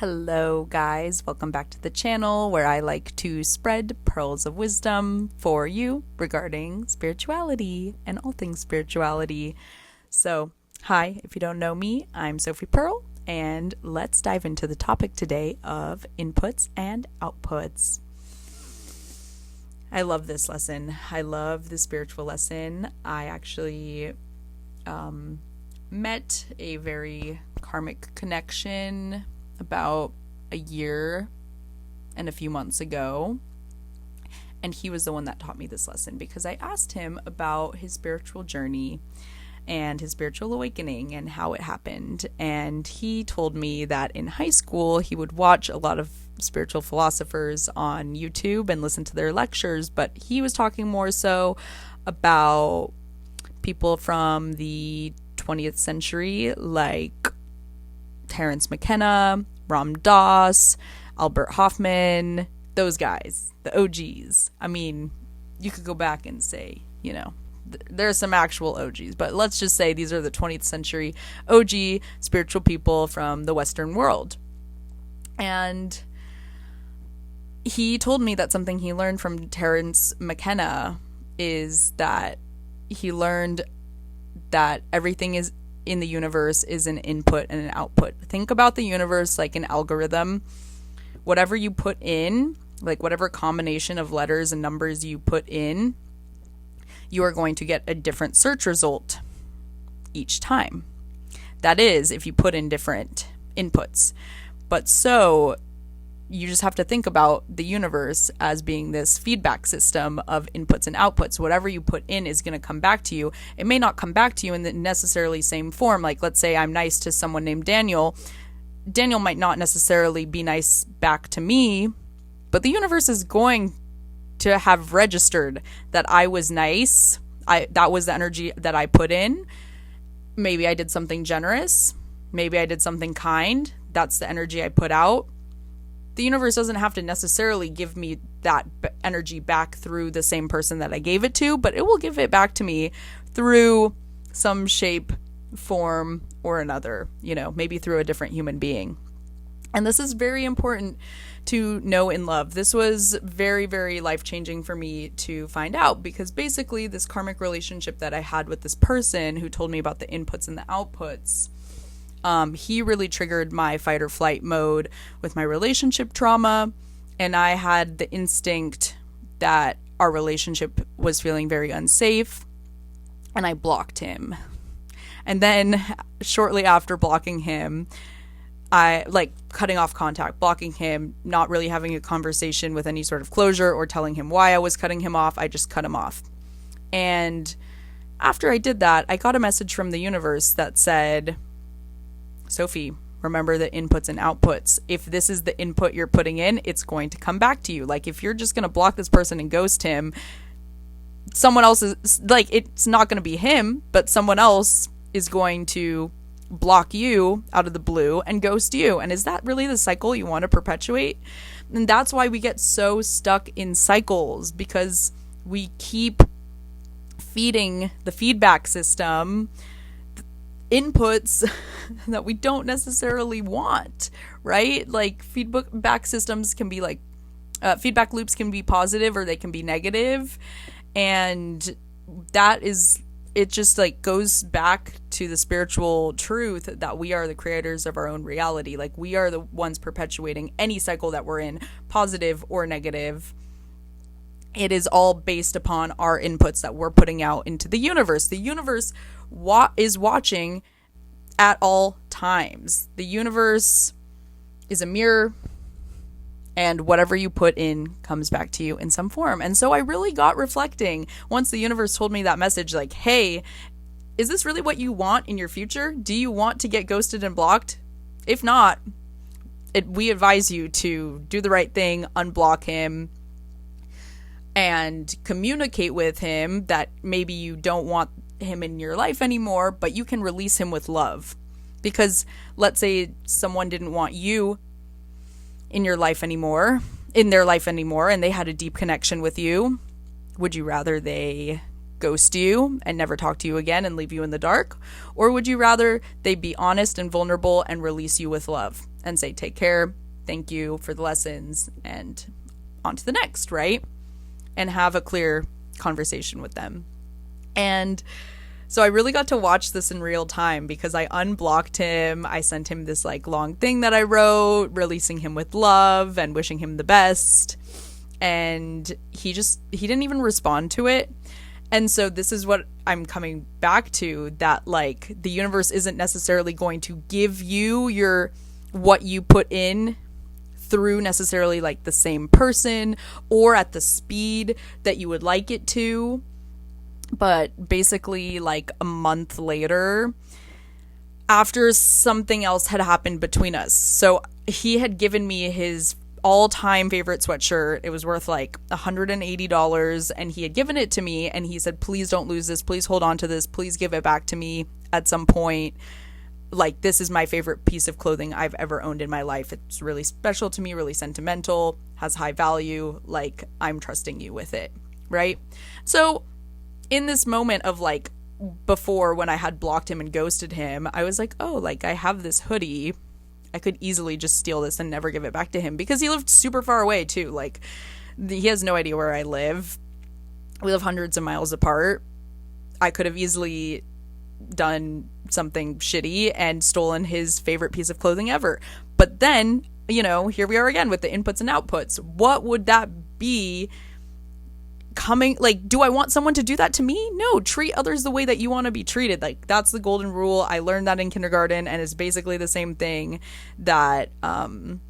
Hello, guys. Welcome back to the channel where I like to spread pearls of wisdom for you regarding spirituality and all things spirituality. So, hi, if you don't know me, I'm Sophie Pearl, and let's dive into the topic today of inputs and outputs. I love this lesson. I love the spiritual lesson. I actually met a very karmic connection about a year and a few months ago, and he was the one that taught me this lesson because I asked him about his spiritual journey and his spiritual awakening and how it happened. And he told me that in high school he would watch a lot of spiritual philosophers on YouTube and listen to their lectures, but he was talking more so about people from the 20th century like Terence McKenna, Ram Dass, Albert Hoffman, those guys, the OGs. I mean, you could go back and say, there's some actual OGs, but let's just say these are the 20th century OG spiritual people from the Western world. And he told me that something he learned from Terence McKenna is that he learned that everything is in the universe is an input and an output. Think about the universe like an algorithm. Whatever you put in, like whatever combination of letters and numbers you put in, you are going to get a different search result each time. That is, if you put in different inputs. But so you just have to think about the universe as being this feedback system of inputs and outputs. Whatever you put in is going to come back to you. It may not come back to you in the necessarily same form. Like, let's say I'm nice to someone named Daniel. Daniel might not necessarily be nice back to me, but the universe is going to have registered that I was nice. That was the energy that I put in. Maybe I did something generous. Maybe I did something kind. That's the energy I put out. The universe doesn't have to necessarily give me that energy back through the same person that I gave it to, but it will give it back to me through some shape, form, or another, maybe through a different human being. And this is very important to know and love. This was very, very life-changing for me to find out, because basically this karmic relationship that I had with this person who told me about the inputs and the outputs, he really triggered my fight or flight mode with my relationship trauma. And I had the instinct that our relationship was feeling very unsafe, and I blocked him. And then shortly after blocking him, I cutting off contact, blocking him, not really having a conversation with any sort of closure or telling him why I was cutting him off. I just cut him off. And after I did that, I got a message from the universe that said, Sophie, remember the inputs and outputs. If this is the input you're putting in, it's going to come back to you. Like, if you're just going to block this person and ghost him, someone else is, it's not going to be him, but someone else is going to block you out of the blue and ghost you. And is that really the cycle you want to perpetuate? And that's why we get so stuck in cycles, because we keep feeding the feedback system inputs that we don't necessarily want, right? Like, feedback systems can be feedback loops can be positive or they can be negative. And that is, it just goes back to the spiritual truth that we are the creators of our own reality. Like, we are the ones perpetuating any cycle that we're in, positive or negative. It is all based upon our inputs that we're putting out into the universe. The universe is watching at all times. The universe is a mirror, and whatever you put in comes back to you in some form. And so I really got reflecting once the universe told me that message, like, hey, is this really what you want in your future? Do you want to get ghosted and blocked? If not, we advise you to do the right thing, unblock him, and communicate with him that maybe you don't want him in your life anymore, but you can release him with love. Because let's say someone didn't want you in their life anymore, and they had a deep connection with you. Would you rather they ghost you and never talk to you again and leave you in the dark? Or would you rather they be honest and vulnerable and release you with love and say, take care, thank you for the lessons, and on to the next, right? And have a clear conversation with them. And so I really got to watch this in real time because I unblocked him. I sent him this like long thing that I wrote, releasing him with love and wishing him the best. And he didn't even respond to it. And so this is what I'm coming back to, that like the universe isn't necessarily going to give you what you put in through necessarily like the same person or at the speed that you would like it to. But basically like a month later, after something else had happened between us. So he had given me his all-time favorite sweatshirt. It was worth like $180, and he had given it to me, and he said, please don't lose this, please hold on to this, please give it back to me at some point. Like, this is my favorite piece of clothing I've ever owned in my life. It's really special to me, really sentimental, has high value, like I'm trusting you with it, right? So in this moment of like before, when I had blocked him and ghosted him, I was like, oh, like I have this hoodie, I could easily just steal this and never give it back to him, because he lived super far away too. Like he has no idea where I live. We live hundreds of miles apart. I could have easily done something shitty and stolen his favorite piece of clothing ever. But then, you know, here we are again with the inputs and outputs. What would that be? Coming, like, do I want someone to do that to me? No, treat others the way that you want to be treated. Like, that's the golden rule. I learned that in kindergarten, and it's basically the same thing, that the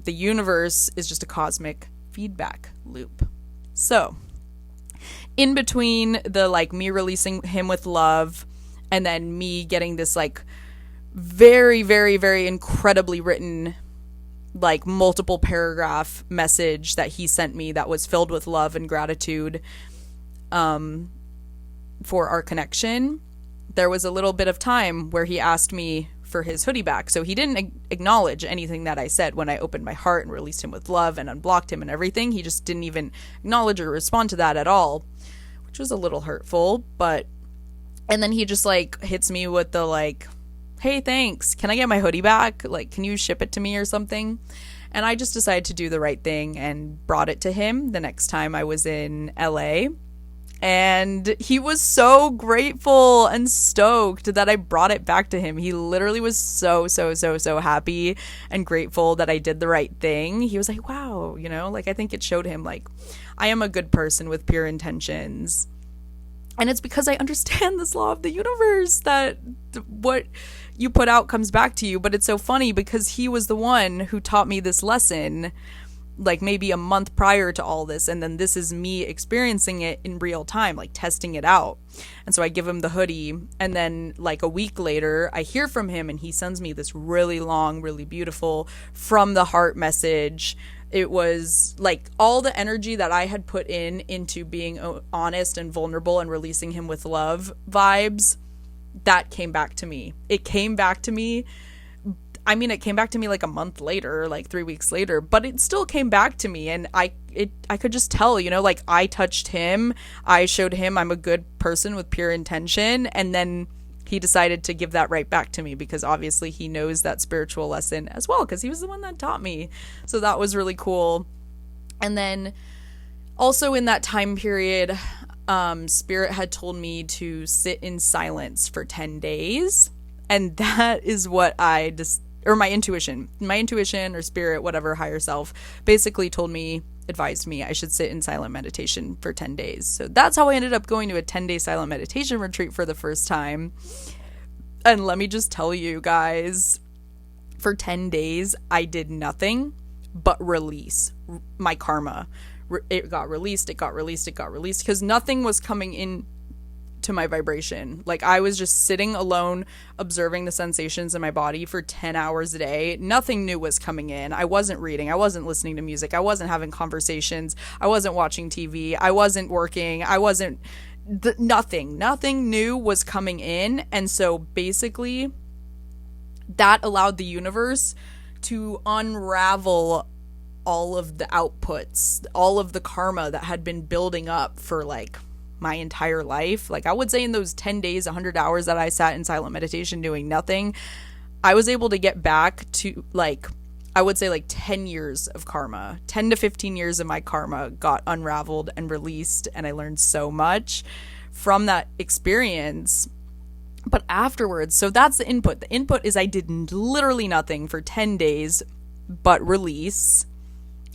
universe is just a cosmic feedback loop. So in between the like me releasing him with love and then me getting this like very, very, very incredibly written, like multiple paragraph message that he sent me that was filled with love and gratitude for our connection, there was a little bit of time where he asked me for his hoodie back. So he didn't acknowledge anything that I said when I opened my heart and released him with love and unblocked him and everything. He just didn't even acknowledge or respond to that at all, which was a little hurtful. But and then he just like hits me with the like, hey, thanks, can I get my hoodie back? Like, can you ship it to me or something? And I just decided to do the right thing and brought it to him the next time I was in LA. And he was so grateful and stoked that I brought it back to him. He literally was so happy and grateful that I did the right thing. He was like, wow, you know, like I think it showed him like I am a good person with pure intentions. And it's because I understand this law of the universe, that what you put out comes back to you. But it's so funny because he was the one who taught me this lesson like maybe a month prior to all this, and then this is me experiencing it in real time, like testing it out. And so I give him the hoodie, and then like a week later I hear from him, and he sends me this really long, really beautiful from the heart message. It was like all the energy that I had put into being honest and vulnerable and releasing him with love vibes, that came back to me. It came back to me. I mean, it came back to me like a month later, like 3 weeks later, but it still came back to me. And I could just tell, you know, like I touched him. I showed him I'm a good person with pure intention. And then he decided to give that right back to me because obviously he knows that spiritual lesson as well, because he was the one that taught me. So that was really cool. And then also in that time period, Spirit had told me to sit in silence for 10 days. And that is what or my intuition or spirit, whatever, higher self, basically advised me I should sit in silent meditation for 10 days. So that's how I ended up going to a 10-day silent meditation retreat for the first time. And let me just tell you guys, for 10 days, I did nothing but release my karma. It got released, because nothing was coming in to my vibration. Like I was just sitting alone, observing the sensations in my body for 10 hours a day. Nothing new was coming in. I wasn't reading. I wasn't listening to music. I wasn't having conversations. I wasn't watching TV. I wasn't working. Nothing new was coming in. And so basically that allowed the universe to unravel all of the outputs, all of the karma that had been building up for like my entire life. Like I would say in those 10 days, 100 hours that I sat in silent meditation doing nothing, I was able to get back to like, I would say like 10 years of karma. 10 to 15 years of my karma got unraveled and released, and I learned so much from that experience. But afterwards, so that's the input. The input is I did literally nothing for 10 days but release.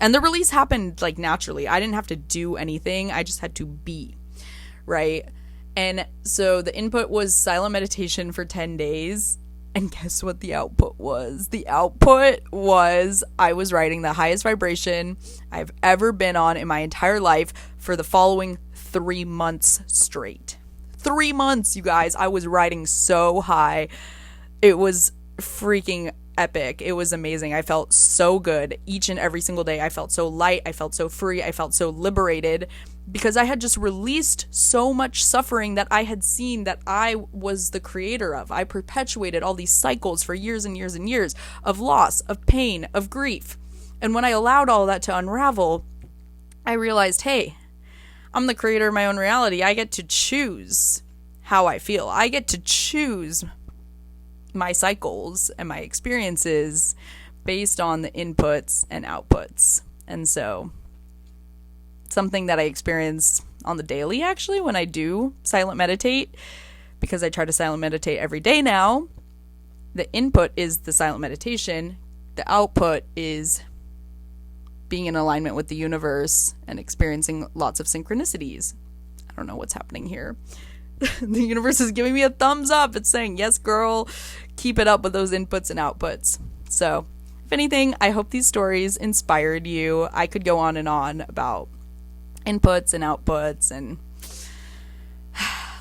And the release happened like naturally. I didn't have to do anything. I just had to be, right? And so the input was silent meditation for 10 days. And guess what the output was? The output was I was writing the highest vibration I've ever been on in my entire life for the following 3 months straight. 3 months, you guys. I was riding so high. It was freaking epic. It was amazing. I felt so good each and every single day. I felt so light. I felt so free. I felt so liberated because I had just released so much suffering that I had seen that I was the creator of. I perpetuated all these cycles for years and years and years of loss, of pain, of grief. And when I allowed all that to unravel, I realized, hey, I'm the creator of my own reality. I get to choose how I feel. I get to choose my cycles and my experiences based on the inputs and outputs. And so something that I experience on the daily, actually, when I do silent meditate, because I try to silent meditate every day now, the input is the silent meditation. The output is being in alignment with the universe and experiencing lots of synchronicities. I don't know what's happening here. The universe is giving me a thumbs up. It's saying, yes, girl, keep it up with those inputs and outputs. So, if anything, I hope these stories inspired you. I could go on and on about inputs and outputs, and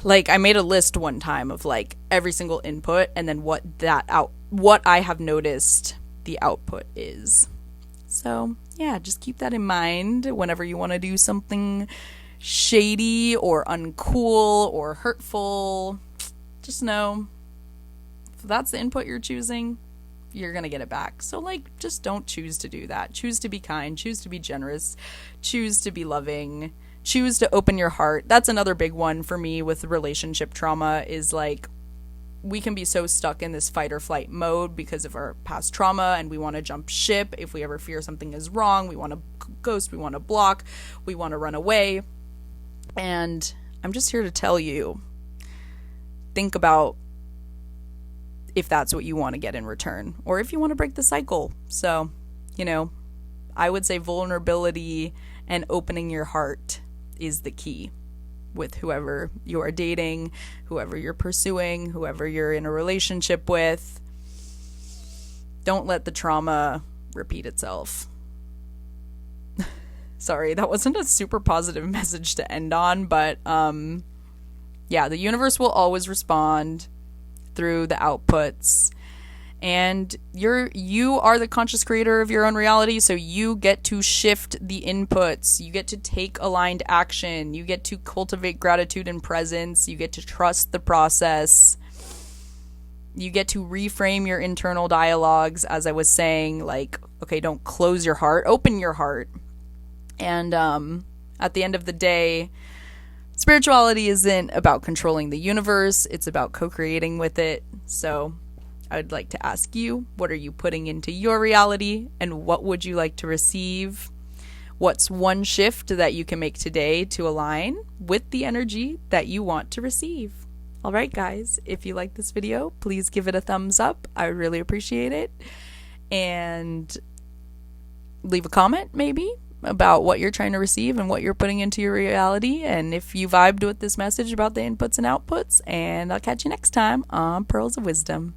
like I made a list one time of like every single input and then what I have noticed the output is. So yeah, just keep that in mind whenever you want to do something shady or uncool or hurtful. Just know if that's the input you're choosing, you're going to get it back. So like, just don't choose to do that. Choose to be kind, choose to be generous, choose to be loving, choose to open your heart. That's another big one for me with relationship trauma is like, we can be so stuck in this fight or flight mode because of our past trauma, and we want to jump ship. If we ever fear something is wrong, we want to ghost, we want to block, we want to run away. And I'm just here to tell you, think about if that's what you want to get in return, or if you want to break the cycle. So, you know, I would say vulnerability and opening your heart is the key with whoever you are dating, whoever you're pursuing, whoever you're in a relationship with. Don't let the trauma repeat itself. Sorry, that wasn't a super positive message to end on, but yeah, the universe will always respond through the outputs, and you are the conscious creator of your own reality, so you get to shift the inputs, you get to take aligned action, you get to cultivate gratitude and presence, you get to trust the process, you get to reframe your internal dialogues, as I was saying, like, okay, don't close your heart, open your heart. And at the end of the day, spirituality isn't about controlling the universe, it's about co-creating with it. So I'd like to ask you, what are you putting into your reality, and what would you like to receive? What's one shift that you can make today to align with the energy that you want to receive? All right, guys, if you like this video, please give it a thumbs up. I really appreciate it. And leave a comment maybe about what you're trying to receive and what you're putting into your reality, and if you vibed with this message about the inputs and outputs. And I'll catch you next time on Pearls of Wisdom.